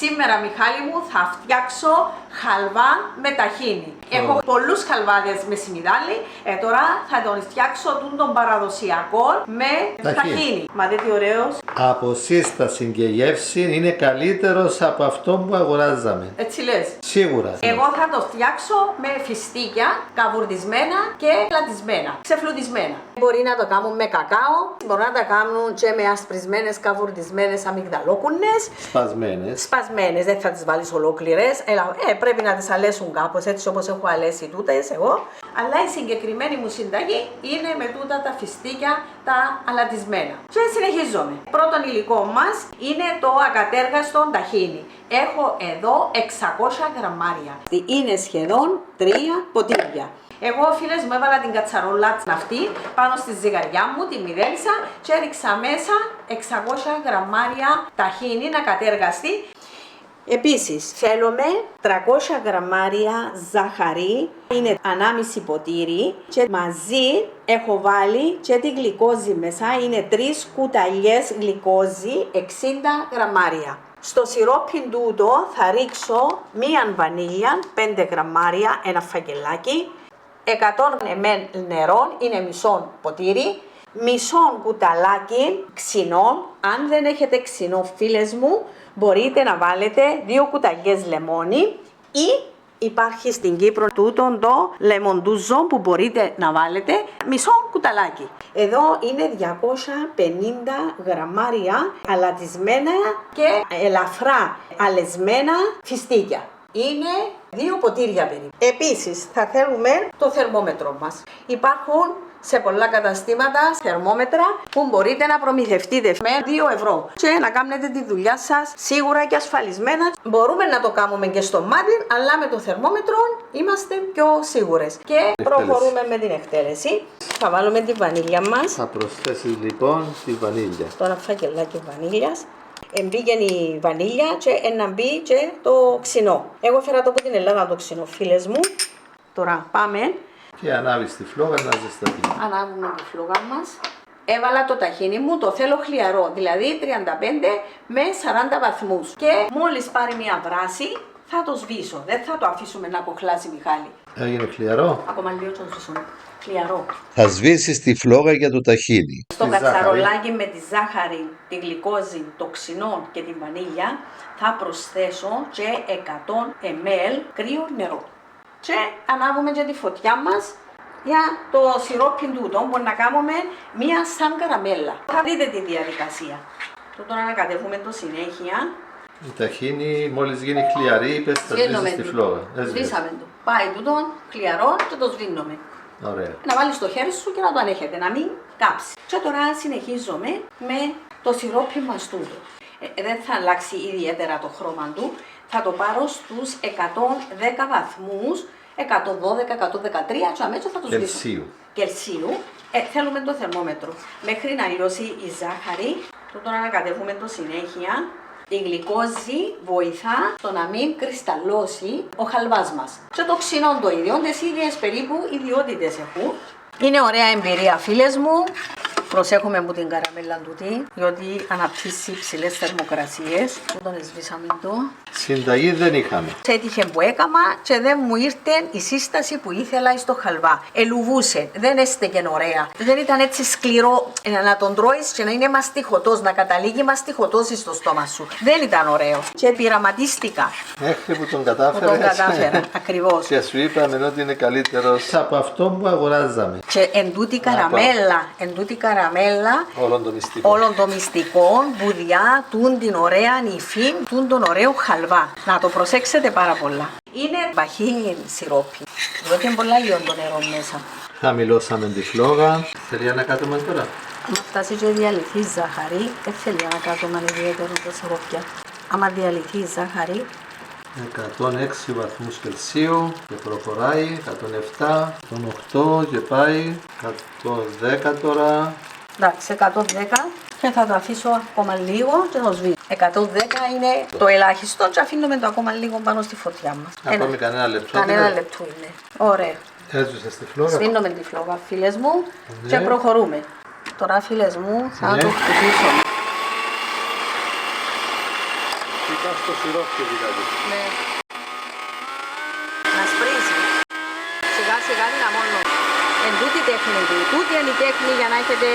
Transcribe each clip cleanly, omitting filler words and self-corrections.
Σήμερα, Μιχάλη μου, θα φτιάξω χαλβά με ταχίνι. Έχω πολλούς χαλβάδες με σιμιδάλι. Τώρα θα τον φτιάξω τον παραδοσιακό με ταχίνι. Μα δεν τι ωραίος. Από σύσταση και γεύση είναι καλύτερος από αυτό που αγοράζαμε. Έτσι λες. Σίγουρα. Εγώ θα το φτιάξω με φιστίκια καβουρδισμένα και λατισμένα, ξεφλουδισμένα. Μπορεί να το κάνουν με κακάο, μπορεί να τα κάνουν και με ασπρισμένες καβουρδισμένες αμυγδαλόκουνες. Σπασμένες, δεν θα τις βάλεις ολόκληρες. Πρέπει να τις αλέσουν κάπως έτσι όπως έχω αλέσει τούτες εγώ. Αλλά η συγκεκριμένη μου συνταγή είναι με τούτα τα φιστίκια τα αλατισμένα. Και συνεχίζουμε. Πρώτον υλικό μας είναι το ακατέργαστο ταχίνι. Έχω εδώ 600 γραμμάρια. Είναι σχεδόν 3 ποτήρια. Εγώ, φίλες μου, έβαλα την κατσαρόλα αυτή πάνω στη ζυγαριά μου, τη μηδένισα και έριξα μέσα 600 γραμμάρια ταχίνι να κατέργαστεί. Επίσης, θέλουμε 300 γραμμάρια ζάχαρη, είναι 1,5 ποτήρι και μαζί έχω βάλει και τη γλυκόζη μέσα, είναι 3 κουταλιές γλυκόζη, 60 γραμμάρια. Στο σιρόπι τούτο θα ρίξω μία βανίλια, 5 γραμμάρια, ένα φακελάκι, 100 ml νερό, είναι μισό ποτήρι, μισό κουταλάκι ξινό. Αν δεν έχετε ξινό, φίλες μου, μπορείτε να βάλετε 2 κουταλιές λεμόνι ή υπάρχει στην Κύπρο τούτον το λεμοντούζο που μπορείτε να βάλετε μισό κουταλάκι. Εδώ είναι 250 γραμμάρια αλατισμένα και ελαφρά αλεσμένα φιστίκια. Είναι 2 ποτήρια περίπου. Επίσης θα θέλουμε το θερμόμετρο μας. Υπάρχουν σε πολλά καταστήματα θερμόμετρα που μπορείτε να προμηθευτείτε με 2 ευρώ και να κάνετε τη δουλειά σας σίγουρα και ασφαλισμένα. Μπορούμε να το κάνουμε και στο μάτι, αλλά με το θερμόμετρο είμαστε πιο σίγουρες. Και προχωρούμε με την εκτέλεση. Θα βάλουμε τη βανίλια μας. Θα προσθέσεις λοιπόν τη βανίλια. Το ένα φακελάκι βανίλιας. Μπήκε η βανίλια και να μπει και το ξινό. Εγώ έφερα το από την Ελλάδα το ξινό, φίλες μου. Τώρα πάμε. Και ανάβεις τη φλόγα να ζεσταθεί. Ανάβουμε τη φλόγα μας. Έβαλα το ταχίνι μου, το θέλω χλιαρό, δηλαδή 35 με 40 βαθμούς. Και μόλις πάρει μια βράση θα το σβήσω. Δεν θα το αφήσουμε να κοχλάσει, Μιχάλη. Έγινε χλιαρό. Ακόμα λίγο το σβήσω. Χλιαρό. Θα σβήσεις τη φλόγα για το ταχίνι. Στο κατσαρολάκι με τη ζάχαρη, τη γλυκόζη, το ξινό και τη βανίλια θα προσθέσω και 100 ml κρύο νερό. Και ανάβουμε και τη φωτιά μας για το σιρόπι τούτο που να κάνουμε μία σαν καραμέλα. Θα δείτε τη διαδικασία. Τώρα ανακατεύουμε το συνέχεια. Η ταχίνι μόλις γίνει χλιαρή, είπες θα σβήσεις τη φλόγα. Σβήσαμε το. Πάει τούτο χλιαρό και το σβήνουμε. Ωραία. Να βάλεις το χέρι σου και να το ανέχετε, να μην κάψει. Και τώρα συνεχίζουμε με το σιρόπι μας τούτο. Δεν θα αλλάξει ιδιαίτερα το χρώμα του. Θα το πάρω στους 110 βαθμούς, 112-113 και αμέσως θα το σβήσω. Κελσίου. Θέλουμε το θερμόμετρο. Μέχρι να λιώσει η ζάχαρη, τώρα ανακατεύουμε το συνέχεια. Η γλυκόζη βοηθά στο να μην κρυσταλλώσει ο χαλβάς μας. Και το ξινό το ίδιο, τις ίδιες περίπου ιδιότητες έχουν. Είναι ωραία εμπειρία, φίλες μου. Προσέχουμε μου την καραμέλα τούτη, διότι αναπτύσσει υψηλές θερμοκρασίες. Τον σβήσαμε το. Συνταγή δεν είχαμε. Έτυχε που έκαμα και δεν μου ήρθε η σύσταση που ήθελα στο χαλβά. Ελουβούσε, δεν έστεκε ωραία. Δεν ήταν έτσι σκληρό να τον τρώεις και να είναι μαστιχωτός, να καταλήγει μαστιχωτός στο στόμα σου. Δεν ήταν ωραίο. Και πειραματίστηκα. Μέχρι που τον κατάφερα. Που τον κατάφερα, ακριβώς. Και σου είπαμε ότι είναι καλύτερος από αυτό που αγοράζαμε. Και εν τούτη καραμέλα, όλων των μυστικών, βουδιά, τούν την ωραία νυφή, τούν τον ωραίο χαλβά. Να το προσέξετε πάρα πολλά. Είναι βαχύ σιρόπι, διότι είναι πολλά λιόν το νερό μέσα. Χαμηλώσαμε τη φλόγα. Θέλει να κάνουμε τώρα. Αν φτάσει και διαλυθεί η ζάχαρη, δεν θέλει να κάνουμε ιδιαίτερο το σιρόπια. Άμα διαλυθεί η ζάχαρη, 106 βαθμούς Κελσίου και προχωράει, 107, 108 και πάει, 110 τώρα. Εντάξει, 110 και θα το αφήσω ακόμα λίγο και θα σβήσω. 110 είναι το ελάχιστο και αφήνουμε το ακόμα λίγο πάνω στη φωτιά μας. Ακόμη κανένα λεπτό. Κανένα λεπτό είναι. Ωραία. Έζουσα στη φλόγα. Σβήνουμε τη φλόγα, φίλες μου, και προχωρούμε. Τώρα, φίλες μου, θα το χτυπήσω. στο σιρόπι δηλαδή. Ναι. Να σπρίζει. Σιγά σιγά δυναμώνω. Εν τούτη η τέχνη του. Τούτη είναι η τέχνη για να έχετε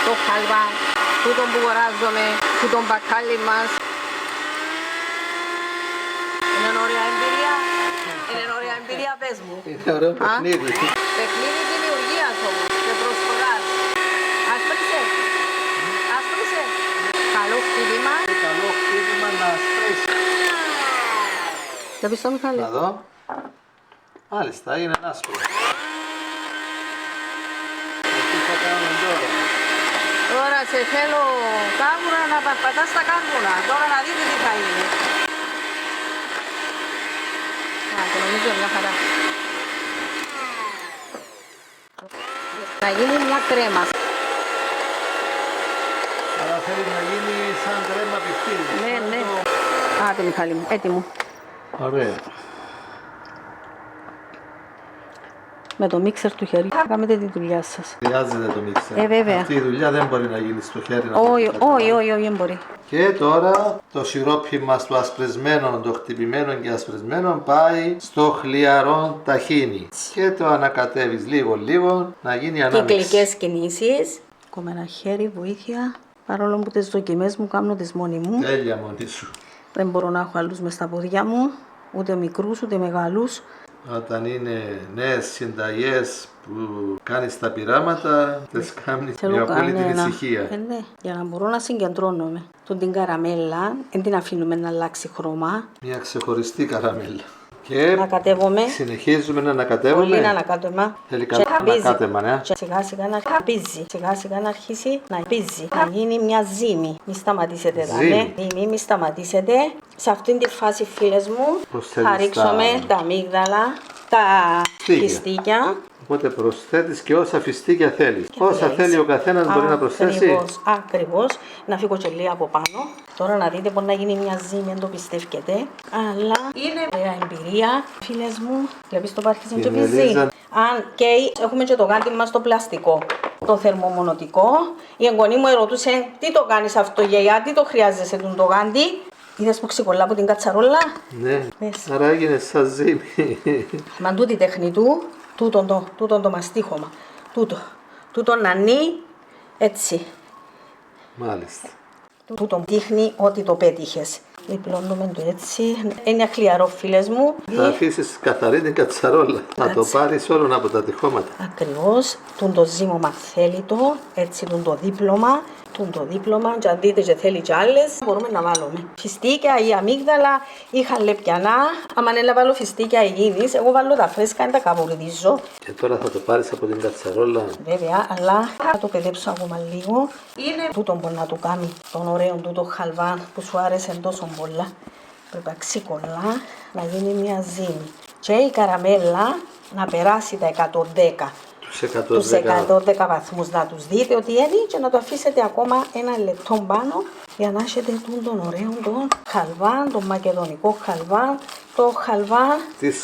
το χαλβά, τούτον που αγοράζομαι, τούτον μπακάλι μας. Είναι ωραία εμπειρία. Είναι ωραία εμπειρία, πες μου. Είναι ωραίο παιχνίδι. Παιχνίδι δημιουργίας όμως και προσφοράς. Άσπρισε. Άσπρισε. Καλό χτύπημα. Καλό χτύπημα να σπρίσει. Για πεις το Μιχάλη. Να δω. Μάλιστα, είναι άσπρο. Τι θα κάνουμε τώρα. Τώρα σε θέλω κάβουρα να πατάς τα κάρβουνα. Τώρα να δείτε τι θα γίνει. Α, το νομίζω μια χαρά. Να γίνει μια κρέμα. Αλλά θέλει να γίνει σαν κρέμα πιχτή. Ναι, ναι. Άντε Μιχάλη μου, έτοιμο. Ωραία. Με το μίξερ του χέρι θα κάνετε τη δουλειά σας. Χρειάζεται το μίξερ. Βέβαια. Αυτή η δουλειά δεν μπορεί να γίνει στο χέρι. να Όχι, το κάνει. όχι, δεν μπορεί. Και τώρα το σιρόπι μας το ασπρισμένο, το χτυπημένο και ασπρισμένο πάει στο χλιαρό ταχίνι. Και το ανακατεύεις λίγο να γίνει ανάμειξη. Κυκλικές κινήσεις. Ακόμα ένα χέρι, βοήθεια. Παρόλο που τις δοκιμές μου κάνω τις μόνη μου. Τέλεια μόνη σου. Δεν μπορώ να έχω άλλους μες στα πόδια μου. Ούτε μικρούς, ούτε μεγάλους. Όταν είναι νέες συνταγές που κάνεις τα πειράματα, τις κάνεις με απόλυτη ησυχία. Ναι, για να μπορώ να συγκεντρώνομαι. Την καραμέλα, δεν την αφήνουμε να αλλάξει χρώμα. Μια ξεχωριστή καραμέλα. Και Ανακατεύομαι. συνεχίζουμε να Πολύ να ανακατεύουμε. ανακάτεμα. Θέλει Και χαπίζει. ανακάτεμα, ναι. Και σιγά σιγά να χαπίζει. Σιγά σιγά να αρχίσει να πίζει. Να γίνει μια ζύμη. Μη σταματήσετε εδώ. Ζύμη. Ναι. Μη σταματήσετε. Σε αυτήν τη φάση, φίλες μου, Προσθέτεις θα ρίξουμε τα αμύγδαλα, τα φιστίκια. Οπότε προσθέτεις και όσα φιστίκια θέλεις. Όσα θέλει ο καθένας μπορεί να προσθέσει. Ακριβώς. Να φύγω και λίγα από πάνω. Τώρα να δείτε μπορεί να γίνει μια ζύμη, δεν το πιστεύετε. Αλλά είναι ωραία εμπειρία. Φίλες μου, βλέπεις το πάρκι και Είναι πιζί. Λίζα. Αν και έχουμε και το γάντι μας το πλαστικό. Το θερμομονωτικό. Η εγγονή μου ερωτούσε τι το κάνεις αυτό γιαγιά, τι το χρειάζεσαι το γάντι. Είδες που ξεκολλά από την κατσαρόλα. Ναι, Πες. άρα έγινε σαν ζύμη. Μα τούτη η τέχνη του, τούτον το μαστίχωμα. Τούτο να νεί έτσι. Μάλιστα. Τούτον δείχνει ότι το πέτυχες. Διπλώνουμε το έτσι. Είναι χλιαρό, φίλες μου. Θα αφήσεις καθαρή την κατσαρόλα. Να το πάρεις όλο από τα τυχώματα. Ακριβώς. Το ζύμωμα θέλει το. Έτσι το δίπλωμα. Το δίπλωμα. Και αν δείτε και θέλει και άλλες, μπορούμε να βάλουμε. Φιστίκια ή αμύγδαλα ή χαλεπιανά. Αν δεν βάλω φιστίκια υγιεινής, εγώ βάλω τα φρέσκα, δεν τα καβουρδίζω. Και τώρα θα το πάρεις από την κατσαρόλα. Βέβαια, αλλά θα το παιδέψω ακόμα λίγο. Είναι τούτο μπορεί να του κάνει τον ωραίο τούτο χαλβά που σου άρεσε τόσο πολλά. Πρέπει να ξεκολλά, να γίνει μια ζύμη. Και η καραμέλα να περάσει τα 110. Τους 110 βαθμούς να τους δείτε ότι είναι και να το αφήσετε ακόμα ένα λεπτό πάνω για να έχετε τον ωραίο τον χαλβά, τον μακεδονικό χαλβά, το χαλβά της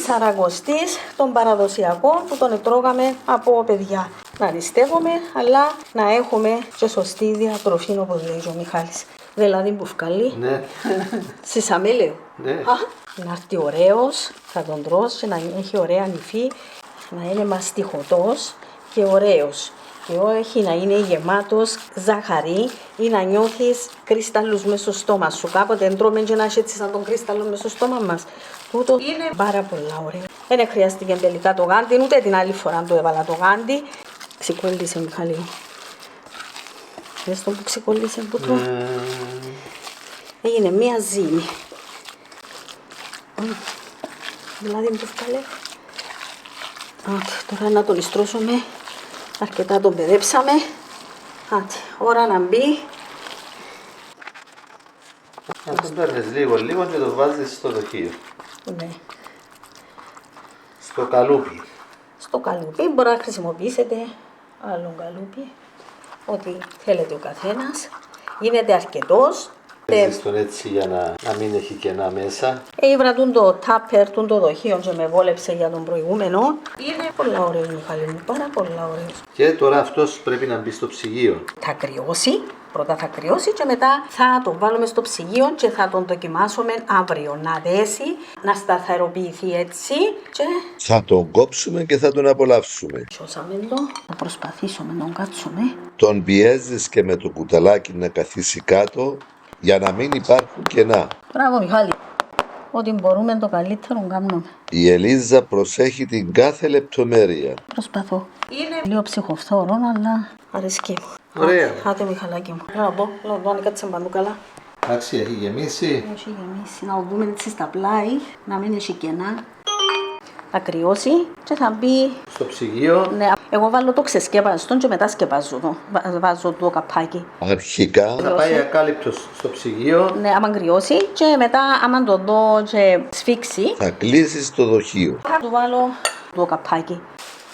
Σαρακοστής, τον παραδοσιακό που τον τρώγαμε από παιδιά. Να νηστεύουμε, αλλά να έχουμε και σωστή διατροφή όπως λέει ο Μιχάλης. Δηλαδή μπουφκαλί, Ναι. σισαμέλαιο. Ναι. Να έρθει ωραίος, θα τον τρως και να έχει ωραία νυφή, να είναι μαστιχωτός και ωραίος. Και όχι να είναι γεμάτος ζάχαρη ή να νιώθεις κρυστάλλους μέσα στο στόμα σου. Κάποτε τρώμε και να έχει έτσι σαν τον κρυστάλλο μέσα στο στόμα μας. Τούτο είναι πάρα πολλά ωραίο. Δεν χρειάστηκε τελικά το γάντι, ούτε την άλλη φορά το έβαλα το γάντι. Ξεκόλλησε Μιχάλη. Δες το που ξεκόλλησε που το. Έγινε μία ζύμη. Δηλαδή μου το βγάλε. Τώρα να τον ιστρώσουμε. Αρκετά τον παιδέψαμε. Ώρα να μπει. Να τον παίρνεις λίγο και το βάζεις στο δοχείο. Ναι. Στο καλούπι. Στο καλούπι μπορεί να χρησιμοποιήσετε άλλο καλούπι. Ό,τι θέλετε ο καθένας. Γίνεται αρκετός. Παίζεις τον έτσι για να μην έχει κενά μέσα. Ήβρα το τάπερ, το δοχείο και με βόλεψε για τον προηγούμενο. Είναι πολλά ωραίο Μιχάλη μου, πάρα πολλά ωραίο. Και τώρα αυτός πρέπει να μπει στο ψυγείο. Θα κρυώσει Πρώτα θα κρυώσει και μετά θα το βάλουμε στο ψυγείο και θα τον δοκιμάσουμε αύριο να δέσει, να σταθεροποιηθεί έτσι και... Θα τον κόψουμε και θα τον απολαύσουμε. Σώσαμε το, θα προσπαθήσουμε να τον κάτσουμε. Τον πιέζεις και με το κουταλάκι να καθίσει κάτω για να μην υπάρχουν κενά. Μπράβο Μιχάλη, ό,τι μπορούμε το καλύτερο κάνουμε. Η Ελίζα προσέχει την κάθε λεπτομέρεια. Προσπαθώ. Είναι λίγο ψυχοφθόρο, αλλά αρέσκει μου. Ωραία. Άντε Μιχαλάκι μου. Να δω αν κάτσε παντού καλά. Εντάξει, έχει γεμίσει. Έχει γεμίσει, να το δούμε έτσι στα πλάι, να μην έχει κενά. Θα κρυώσει και θα μπει... Στο ψυγείο. Ναι, εγώ βάλω το ξεσκέπαστο και μετά σκεπάζω το. Βάζω το καπάκι. Αρχικά Θα πάει ακάλυπτος στο ψυγείο. Ναι, άμα κρυώσει και μετά άμα το δω και σφίξει, θα κλείσεις το δοχείο. θα του βάλω το καπάκι.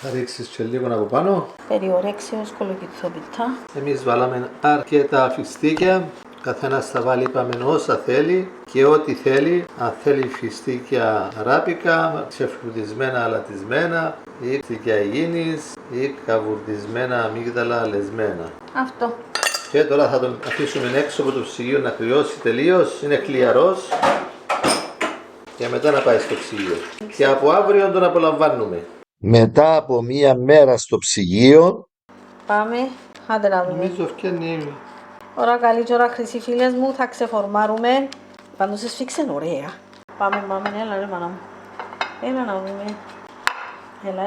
Θα ρίξεις και λίγο από πάνω. Περιορέξεως κολοκυθόπιτα. Εμείς βάλαμε αρκετά φιστίκια. Καθένας θα βάλει, είπαμε, όσα θέλει και ό,τι θέλει. Αν θέλει φιστίκια ράπικα, ξεφλουδισμένα αλατισμένα, ή φιστίκια υγιεινής, ή καβουρδισμένα αμύγδαλα λεσμένα. Αυτό. Και τώρα θα τον αφήσουμε έξω από το ψυγείο να κρυώσει τελείως. Είναι χλιαρός. Και μετά να πάει στο ψυγείο. Και από αύριο τον απολαμβάνουμε. Μετά από μία μέρα στο ψυγείο, Πάμε. Άντε να δούμε. Νομίζω φτιάχνει. Ώρα καλή και ώρα χρυσή φίλες μου, θα ξεφορμάρουμε. Πάντως σφίξε ωραία. Πάμε, έλα ρε μάνα μου. Έλα να δούμε. Έλα,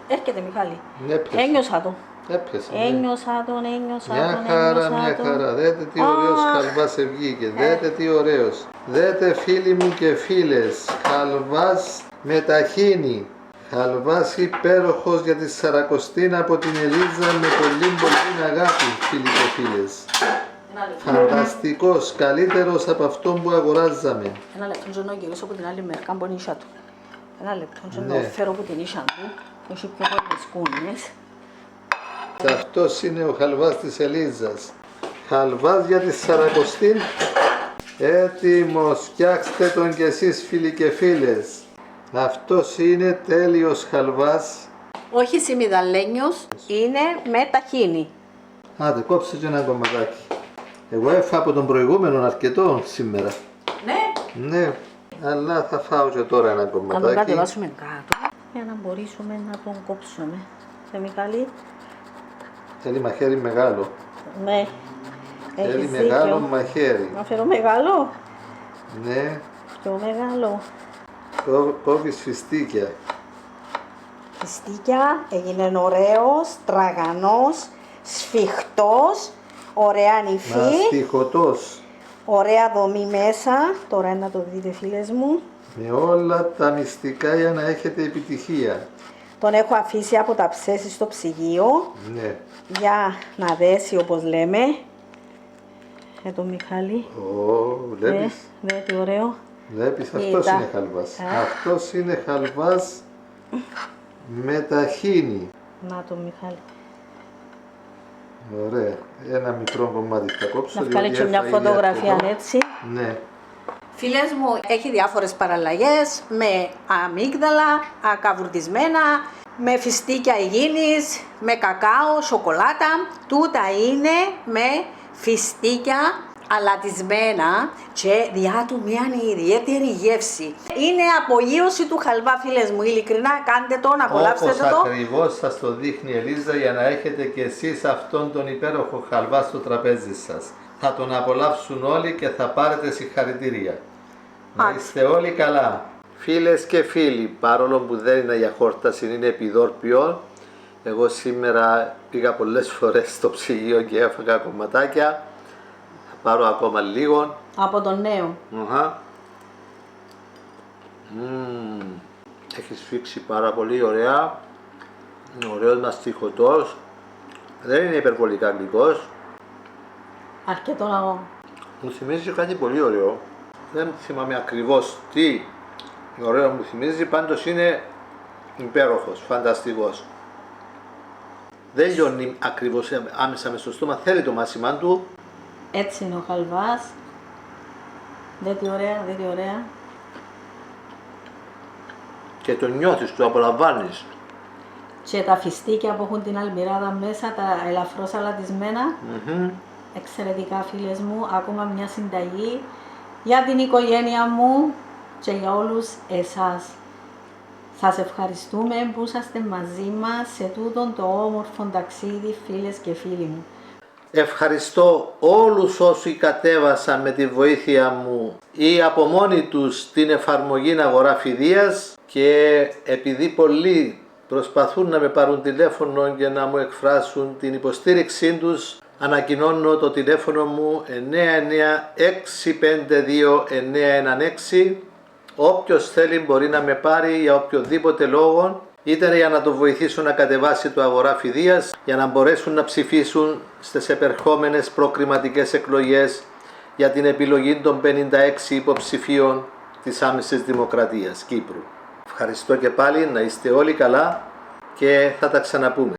έρχεται Μιχάλη. Ναι, πιες. Ένιωσα το. Έπιασε. Ένιωσα τον. Μια χαρά. Δέτε τι ωραίος χαλβάς βγήκε. Δέτε τι ωραίος. Δέτε φίλοι μου και φίλες. Χαλβάς με ταχίνι. Χαλβάς υπέροχος για τη Σαρακοστίνα από την Ελίζα με πολύ αγάπη, φίλοι και φίλες. Φανταστικός, καλύτερος από αυτόν που αγοράζαμε. Ένα λεπτό και να γυρίσω από την άλλη μερικά από την ίσια του. Ένα λεπτό και να Ναι. το φέρω από την ίσια του. Έχει πιο πολλές κούνες. Αυτός είναι ο χαλβάς της Ελίζας. Χαλβάς για τη Σαρακοστίν. Έτοιμος, φτιάξτε τον κι εσείς φίλοι και φίλες. Αυτός είναι τέλειος χαλβάς. Όχι σιμιδαλένιος, είναι με ταχίνι. Άντε, κόψε και ένα κομματάκι. Εγώ έφα από τον προηγούμενο αρκετό σήμερα. Ναι. Ναι, αλλά θα φάω και τώρα ένα Να τον κομματάκι. κατεβάσουμε κάτω για να μπορέσουμε να τον κόψουμε. Θε Μιχάλη. Θέλει μαχαίρι μεγάλο. Ναι. Θέλει Έχεις μεγάλο δίκιο. μαχαίρι. Να φέρω μεγάλο. Ναι, Πιο μεγάλο. κόβεις φιστίκια. Φιστίκια, έγινε ωραίος, τραγανός, σφιχτός, ωραία νυφή, Μαστιχωτός. ωραία δομή μέσα. Τώρα να το δείτε φίλες μου. Με όλα τα μυστικά για να έχετε επιτυχία. Τον έχω αφήσει από τα ψέσεις στο ψυγείο Ναι. για να δέσει όπως λέμε. Το Μιχάλη. Βλέπεις. Δε τι ωραίο. Βλέπεις, αυτός Κοίτα. είναι χαλβάς. Αυτός είναι χαλβάς με ταχίνι. Να το Μιχάλη. Ωραία. Ένα μικρό κομμάτι θα κόψω. Να βγάλει και μια έφαγε φωτογραφία αρκετό. έτσι. Ναι. Φίλες μου, έχει διάφορες παραλλαγές με αμύγδαλα, καβουρδισμένα, με φιστίκια υγιεινής, με κακάο, σοκολάτα. Τούτα είναι με φιστίκια αλατισμένα και διά του μια ιδιαίτερη γεύση. Είναι απογείωση του χαλβά, φίλες μου, ειλικρινά κάντε το, να απολαύσετε Όπως το. ακριβώς σας το δείχνει η Ελίζα για να έχετε και εσείς αυτόν τον υπέροχο χαλβά στο τραπέζι σας. Θα τον απολαύσουν όλοι και θα πάρετε συγχαρητήρια. Να είστε όλοι καλά. Φίλες και φίλοι, παρόλο που δεν είναι για χόρταση, είναι επιδόρπιο, εγώ σήμερα πήγα πολλές φορές στο ψυγείο και έφαγα κομματάκια. Θα πάρω ακόμα λίγο. Από τον νέο. Έχει σφίξει πάρα πολύ ωραία. Είναι ωραίος μαστιχωτός. Δεν είναι υπερβολικά γλυκός. Αρκετό να... Μου θυμίζει κάτι πολύ ωραίο. Δεν θυμάμαι ακριβώς τι ωραίο μου θυμίζει, πάντως είναι υπέροχος, φανταστικός. Δεν λιώνει ακριβώς άμεσα μες στο στόμα, θέλει το μάσιμά του. Έτσι είναι ο χαλβάς. Δε τι ωραία, δε τι ωραία. Και το νιώθεις, το απολαμβάνεις. Και τα φιστίκια που έχουν την αλμυράδα μέσα, τα ελαφρώς αλατισμένα. εξαιρετικά φίλες μου, ακόμα μια συνταγή για την οικογένεια μου και για όλους εσάς. Σας ευχαριστούμε που είσαστε μαζί μας σε τούτον το όμορφο ταξίδι, φίλες και φίλοι μου. Ευχαριστώ όλους όσοι κατέβασαν με τη βοήθεια μου ή από μόνοι τους την εφαρμογή Αγορά Φιδείας, και επειδή πολλοί προσπαθούν να με πάρουν τηλέφωνο και να μου εκφράσουν την υποστήριξή τους, ανακοινώνω το τηλέφωνο μου 99652-916. Όποιος θέλει μπορεί να με πάρει για οποιοδήποτε λόγο, είτε για να το βοηθήσω να κατεβάσει το Αγορά Φιδείας, για να μπορέσουν να ψηφίσουν στις επερχόμενες προκριματικές εκλογές για την επιλογή των 56 υποψηφίων της άμεσης Δημοκρατίας Κύπρου. Ευχαριστώ και πάλι, να είστε όλοι καλά και θα τα ξαναπούμε.